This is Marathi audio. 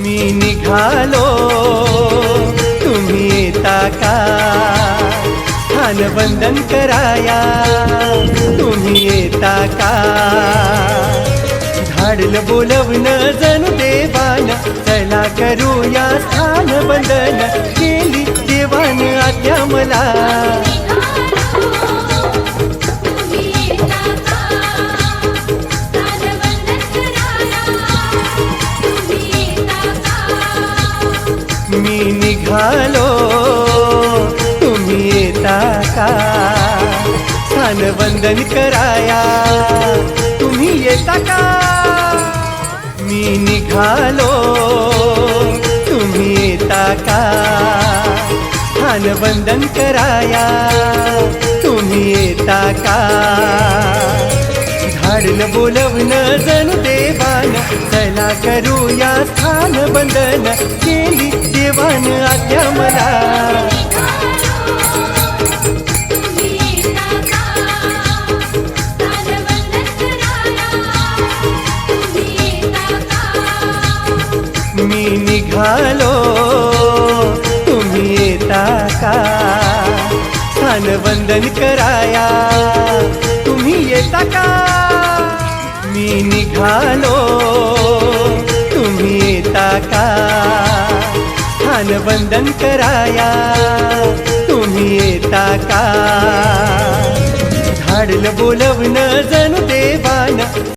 मी निघालो तुम्ही येता का स्थानवंदन कराया तुम्ही येता का धाडलं बोलवणं जणू देवान चला करूया स्थानवंदन केली देवान आज्ञा मला मी निघालो तुम्ही येता का स्थानवंदन कराया तुम्ही येता का मी निघालो तुम्ही येता का स्थानवंदन कराया तुम्ही येता का धाडलं बोलवणं जणू देवान चला करूया स्थानवंदन केली देवान आज्ञा मला मी निघालो तुम्ही येता का स्थानवंदन कराया तुम्ही येता का मी निघालो तुम्ही येता का स्थानवंदन कराया तुम्ही येता का धाडलं बोलवणं जणू देवान